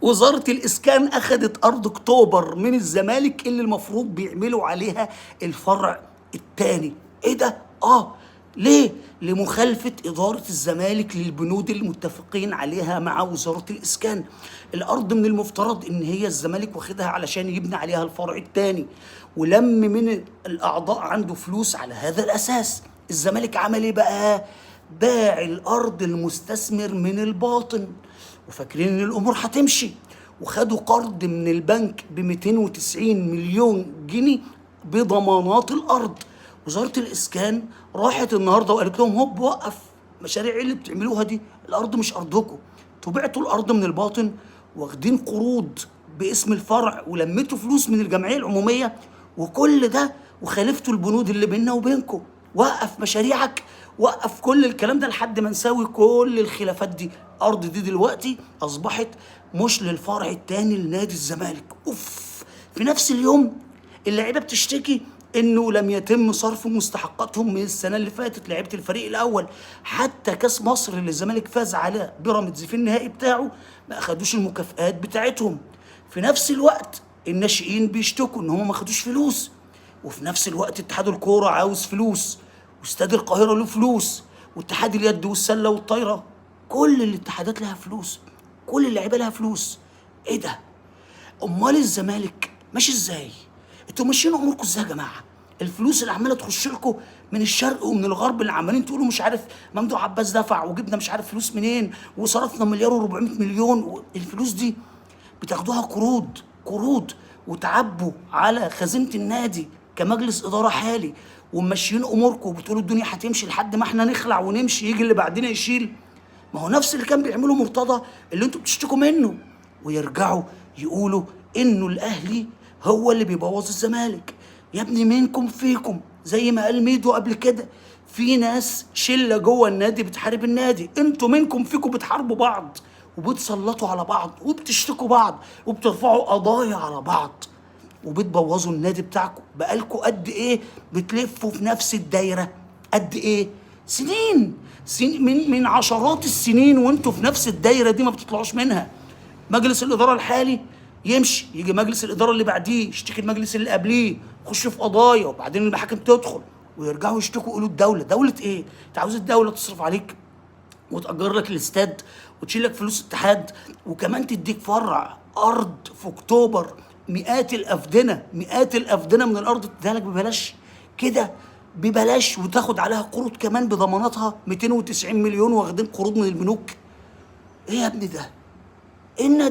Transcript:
وزارة الإسكان أخدت أرض أكتوبر من الزمالك اللي المفروض بيعملوا عليها الفرع التاني. إيه ده؟ ليه؟ لمخالفة إدارة الزمالك للبنود اللي متفقين عليها مع وزارة الإسكان. الأرض من المفترض إن هي الزمالك واخدها علشان يبني عليها الفرع التاني، ولم من الأعضاء عنده فلوس على هذا الأساس. الزمالك عمل إيه بقى؟ باع الأرض المستثمر من الباطن، وفاكرين ان الامور هتمشي، وخدوا قرض من البنك ب 290 مليون جنيه بضمانات الارض. وزاره الاسكان راحت النهارده وقالت لهم هوب، وقف مشاريع اللي بتعملوها دي، الارض مش ارضكم، انتوا بعتوا الارض من الباطن، واخدين قروض باسم الفرع، ولميتوا فلوس من الجمعيه العموميه، وكل ده وخالفتوا البنود اللي بيننا وبينكم. وقف مشاريعك، وقف كل الكلام ده لحد ما نساوي كل الخلافات دي. الارض دي دلوقتي اصبحت مش للفرع التاني لنادي الزمالك. في نفس اليوم اللعيبه بتشتكي انه لم يتم صرف مستحقاتهم من السنه اللي فاتت، لعيبه الفريق الاول. حتى كاس مصر اللي الزمالك فاز على بيراميدز في النهائي بتاعه ما اخدوش المكافآت بتاعتهم. في نفس الوقت الناشئين بيشتكوا ان هم ما خدوش فلوس، وفي نفس الوقت اتحاد الكوره عاوز فلوس، واستاد القاهره له فلوس، واتحاد اليد والسله والطايره، كل الاتحادات لها فلوس، كل اللعيبه لها فلوس. ايه ده؟ امال الزمالك ماشي ازاي؟ انتوا ماشيين اموركم ازاي يا جماعه؟ الفلوس اللي عماله تخش لكم من الشرق ومن الغرب، اللي عمالين تقولوا مش عارف ممدوح عباس دفع وجبنا مش عارف فلوس منين وصرفنا مليار و400 مليون، الفلوس دي بتاخدوها قروض قروض، وتعبوا على خزينه النادي كمجلس اداره حالي، وماشيين اموركم وبتقولوا الدنيا هتمشي لحد ما احنا نخلع ونمشي يجي اللي بعدين يشيل. ما هو نفس اللي كان بيعمله مرتضى اللي انتوا بتشتكوا منه، ويرجعوا يقولوا انه الاهلي هو اللي بيبوظ الزمالك. يا ابني منكم فيكم، زي ما قال ميدو قبل كده، في ناس شله جوه النادي بتحارب النادي، انتوا منكم فيكم بتحاربوا بعض وبتسلطوا على بعض وبتشتكوا بعض وبترفعوا قضايا على بعض وبتبوظوا النادي بتاعكم. بقالكوا قد ايه بتلفوا في نفس الدايره؟ قد ايه؟ سنين من عشرات السنين وانتوا في نفس الدايره دي ما بتطلعوش منها. مجلس الاداره الحالي يمشي، يجي مجلس الاداره اللي بعديه يشتكي المجلس اللي قبليه، يخش في قضايا، وبعدين المحاكم تدخل ويرجعوا يشتكوا يقولوا دوله ايه؟ انت عاوز الدوله تصرف عليك وتأجر لك الاستاد وتشيل لك فلوس اتحاد، وكمان تديك فرع ارض في اكتوبر مئات الافدنه من الارض تديها لك ببلاش كده، ببلاش، وتاخد عليها قروض كمان بضماناتها 290 مليون واخدين قروض من البنوك. ايه يا ابني ده؟ ايه النادي